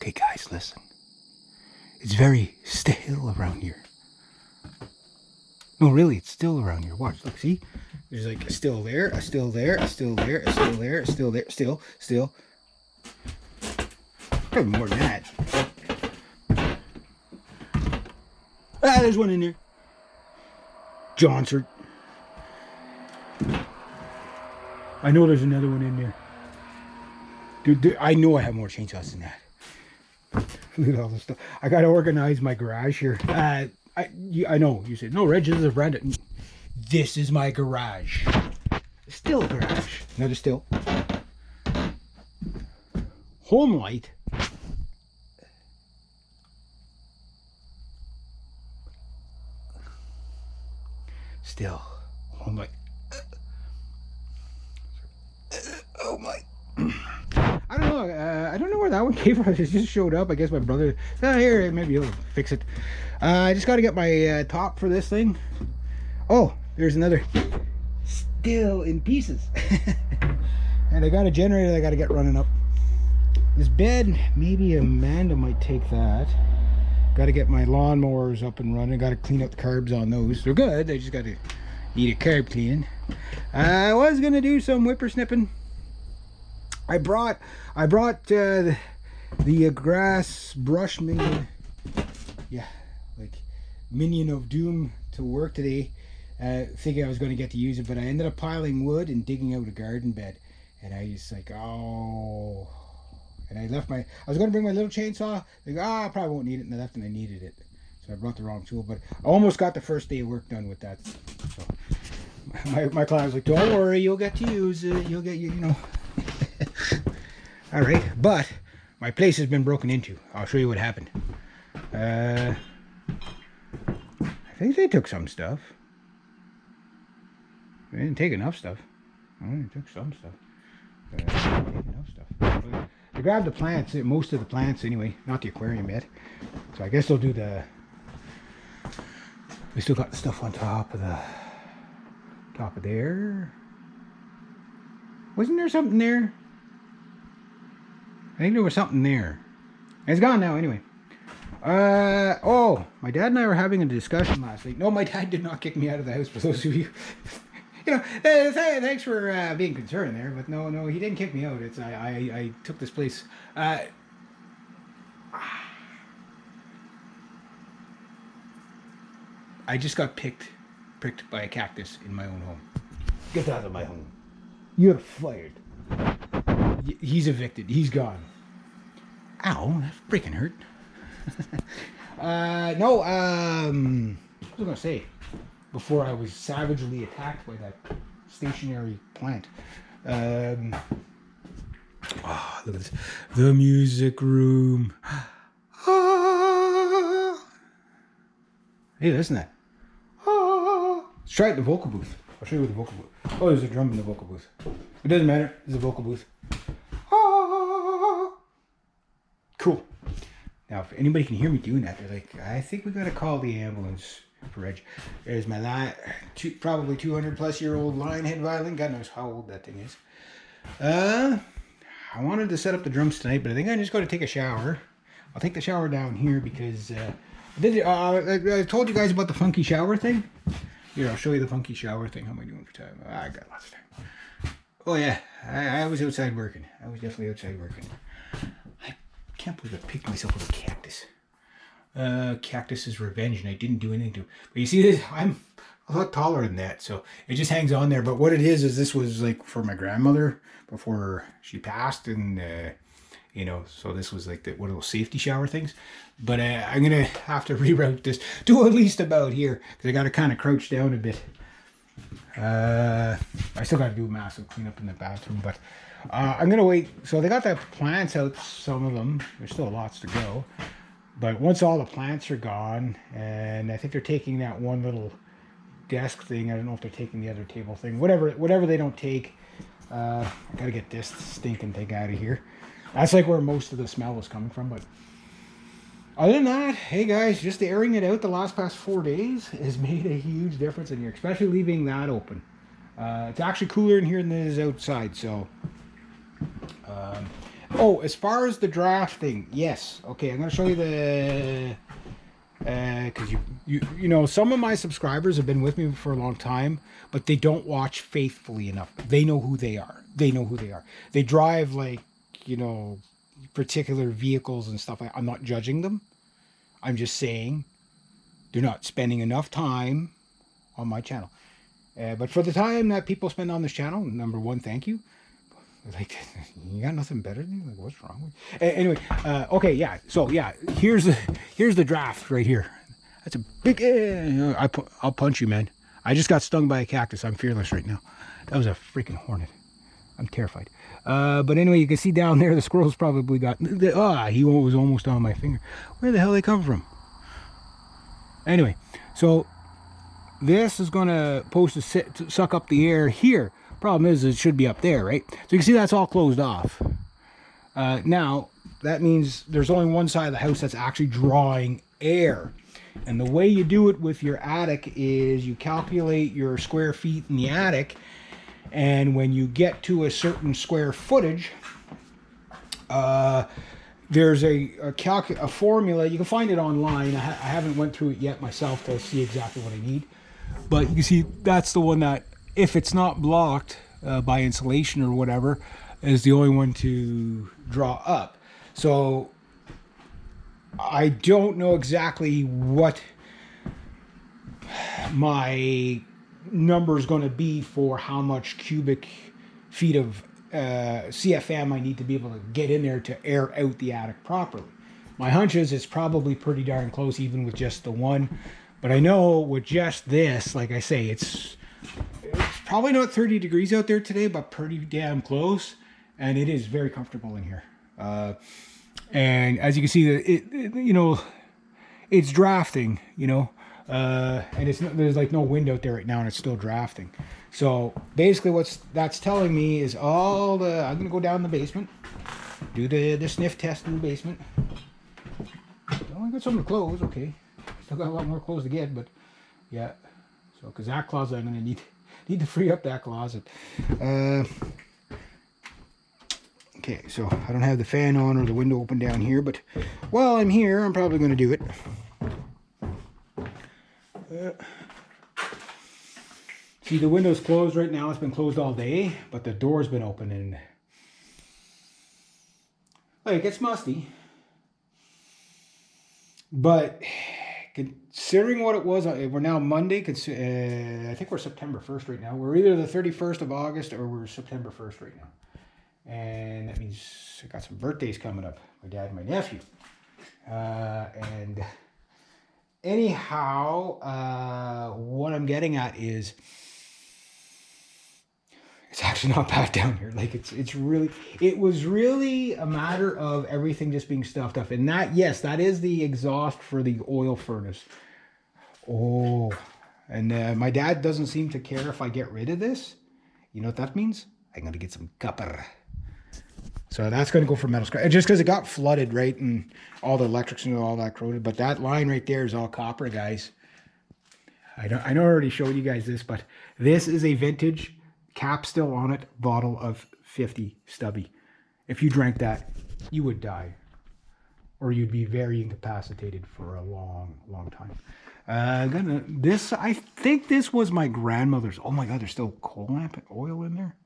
Okay, guys, listen. It's very still around here. No, really, it's still around here. Watch, look, see? There's like a still there, a still there, a still there, a still there, a still there, still. Probably more than that. Ah, there's one in there. Johnson. I know there's another one in there. Dude, I know I have more chainsaws than that. Look at all this stuff. I gotta organize my garage here. I know you said no, Reg. This is a brand. This is my garage. Still garage. Another still. Home light. Still home light. Oh my. I don't know. I don't know where that one came from. It just showed up. I guess my brother. Here, maybe he'll fix it. I just got to get my top for this thing. Oh, there's another. Still in pieces. And I got a generator that I got to get running up. This bed, maybe Amanda might take that. Got to get my lawnmowers up and running. Got to clean up the carbs on those. They're good. They just got to need a carb clean. I was gonna do some whippersnipping. I brought the grass brush minion, yeah, like minion of doom to work today. Thinking I was going to get to use it, but I ended up piling wood and digging out a garden bed, and I just like, oh, and I left I was going to bring my little chainsaw, like, I probably won't need it, and I left and I needed it, so I brought the wrong tool, but I almost got the first day of work done with that. So my client was like, don't worry, you'll get to use it, you'll get, you know. All right, but my place has been broken into. I'll show you what happened. I think they took some stuff. They didn't take enough stuff. They took some stuff. They didn't take enough stuff. They grabbed the plants, most of the plants anyway, not the aquarium yet. So I guess they'll do the. We still got the stuff on top of there. Wasn't there something there? I think there was something there. It's gone now anyway. Oh, my dad and I were having a discussion last night. No, my dad did not kick me out of the house, for those of you. You know, thanks for being concerned there, but no, he didn't kick me out. It's I took this place. I just got pricked by a cactus in my own home. Get out of my home. You're fired. He's evicted. He's gone. Ow, that freaking hurt. No, what was I going to say? Before I was savagely attacked by that stationary plant. Oh, look at this. The music room. Hey, listen to that. Let's try it in the vocal booth. I'll show you with the vocal booth. Oh, there's a drum in the vocal booth. It doesn't matter. There's a vocal booth. Cool. Now, if anybody can hear me doing that, they're like, I think we got to call the ambulance for Reg. There's my probably 200 plus year old lionhead violin. God knows how old that thing is. I wanted to set up the drums tonight, but I think I'm just going to take a shower. I'll take the shower down here because I told you guys about the funky shower thing. Here, I'll show you the funky shower thing. How am I doing for time? I got lots of time. Oh yeah, I was outside working. I was definitely outside working. I can't believe I picked myself up a cactus. Cactus's revenge, and I didn't do anything to it. But you see this? I'm a lot taller than that, so it just hangs on there. But what it is this was like for my grandmother before she passed, and you know, so this was like one of those safety shower things. But I'm gonna have to reroute this to at least about here because I got to kind of crouch down a bit. I still got to do a massive cleanup in the bathroom, but I'm gonna wait. So they got the plants out, some of them. There's still lots to go, but once all the plants are gone, and I think they're taking that one little desk thing. I don't know if they're taking the other table thing. Whatever they don't take. I gotta get this stinking thing out of here. That's like where most of the smell is coming from, but other than that, hey guys, just airing it out the past 4 days has made a huge difference in here, especially leaving that open. It's actually cooler in here than it is outside, so Oh, as far as the drafting, yes. Okay, I'm gonna show you the because you know, some of my subscribers have been with me for a long time, but they don't watch faithfully enough. They know who they are. They know who they are. They drive like, you know, particular vehicles and stuff. I'm not judging them. I'm just saying they're not spending enough time on my channel. But for the time that people spend on this channel, number one, thank you. Like, you got nothing better than you? Like, what's wrong with you? Anyway, okay, yeah. So yeah, here's the draft right here. That's a big. I'll punch you, man. I just got stung by a cactus. I'm fearless right now. That was a freaking hornet. I'm terrified. But anyway, you can see down there the squirrels probably got. He was almost on my finger. Where the hell they come from? Anyway, so this is gonna supposed to suck up the air here. Problem is, it should be up there, right? So you can see that's all closed off. Now, that means there's only one side of the house that's actually drawing air. And the way you do it with your attic is you calculate your square feet in the attic, and when you get to a certain square footage, there's a formula. You can find it online. I haven't went through it yet myself to see exactly what I need. But you can see that's the one that, if it's not blocked by insulation or whatever, is the only one to draw up. So I don't know exactly what my number is going to be for how much cubic feet of CFM I need to be able to get in there to air out the attic properly. My hunch is it's probably pretty darn close, even with just the one. But I know with just this, like I say, it's probably not 30 degrees out there today, but pretty damn close. And it is very comfortable in here. And as you can see, you know, it's drafting, you know, and there's like no wind out there right now, and it's still drafting. So basically that's telling me is I'm going to go down in the basement, do the sniff test in the basement. Oh, I got some of the clothes, okay. Still got a lot more clothes to get, but yeah. So, because that closet, I'm going to need to free up that closet. Okay, so I don't have the fan on or the window open down here, but while I'm here, I'm probably going to do it. See, the window's closed right now. It's been closed all day, but the door's been open, and like, it's musty. But considering what it was, we're now Monday. I think we're September 1st right now. We're either the 31st of August or we're September 1st right now. And that means I got some birthdays coming up. My dad and my nephew. And anyhow, what I'm getting at is it's actually not bad down here. Like it was really a matter of everything just being stuffed up. And that, yes, that is the exhaust for the oil furnace. Oh, and my dad doesn't seem to care if I get rid of this. You know what that means? I'm going to get some copper. So that's going to go for metal scrap. Just because it got flooded, right? And all the electrics and all that corroded. But that line right there is all copper, guys. I know I already showed you guys this, but this is a vintage, cap still on it, bottle of 50 stubby. If you drank that, you would die. Or you'd be very incapacitated for a long, long time. I think this was my grandmother's. Oh my God, there's still coal lamp oil in there.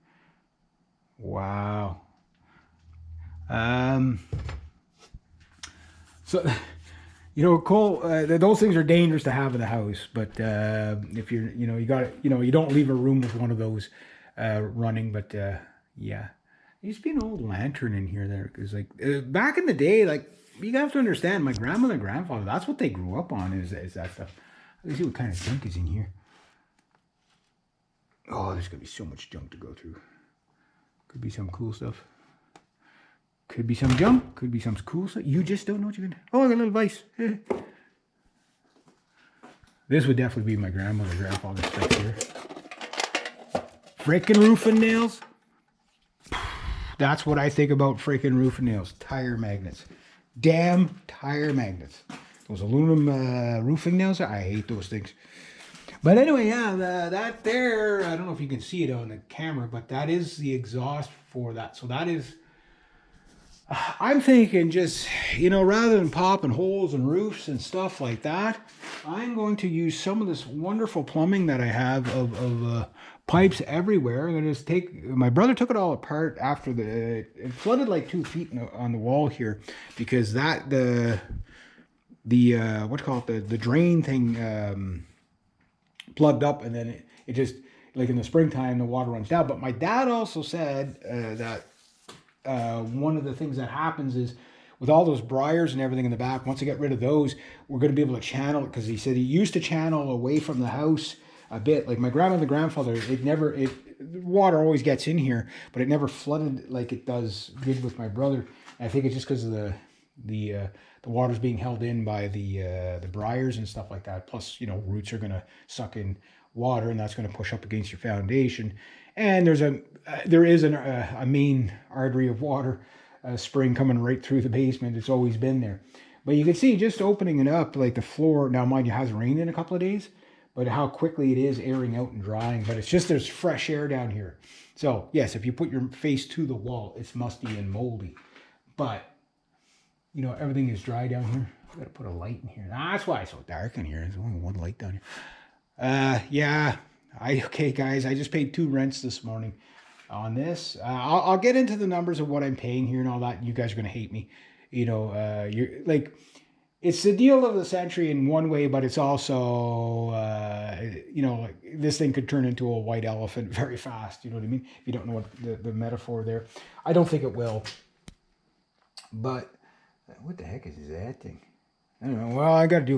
Wow. So, you know, coal, those things are dangerous to have in the house, but if you're, you know, you don't leave a room with one of those running, but yeah. There used to be an old lantern in here there, because like back in the day, like, you have to understand, my grandmother and grandfather, that's what they grew up on, is that stuff. Let's see what kind of junk is in here. Oh, there's gonna be so much junk to go through. Could be some cool stuff. Could be some junk. Could be some cool stuff. You just don't know what you're gonna. Oh, I got a little vice. This would definitely be my grandmother, grandfather's stuff here. Freaking roofing nails. That's what I think about freaking roofing nails. Tire magnets. Damn tire magnets. Those aluminum roofing nails. I hate those things. But anyway, yeah, that there, I don't know if you can see it on the camera, but that is the exhaust for that. So that is I'm thinking just, rather than popping holes in roofs and stuff like that, I'm going to use some of this wonderful plumbing that I have of pipes everywhere. I'm going to just my brother took it all apart after it flooded like 2 feet on the wall here because what do you call it, the drain thing plugged up, and then it just, like in the springtime, the water runs down. But my dad also said that one of the things that happens is with all those briars and everything in the back, once I get rid of those, we're going to be able to channel it, because he said he used to channel away from the house a bit. Like my grandmother and grandfather, water always gets in here, but it never flooded like it did with my brother. And I think it's just because of the water's being held in by the briars and stuff like that. Plus, roots are going to suck in water, and that's going to push up against your foundation. And there is a main artery of water spring coming right through the basement. It's always been there. But you can see just opening it up, like the floor, now mind you, has rained in a couple of days, but how quickly it is airing out and drying. But it's just there's fresh air down here. So yes, if you put your face to the wall, it's musty and moldy. But, everything is dry down here. I gotta put a light in here. That's why it's so dark in here. There's only one light down here. Yeah. Okay, guys, I just paid 2 rents this morning on this. I'll get into the numbers of what I'm paying here and all that. You guys are gonna hate me. You're like, it's the deal of the century in one way, but it's also, like this thing could turn into a white elephant very fast. You know what I mean? If you don't know what the metaphor there, I don't think it will. But what the heck is that thing? I don't know. Well, I got to do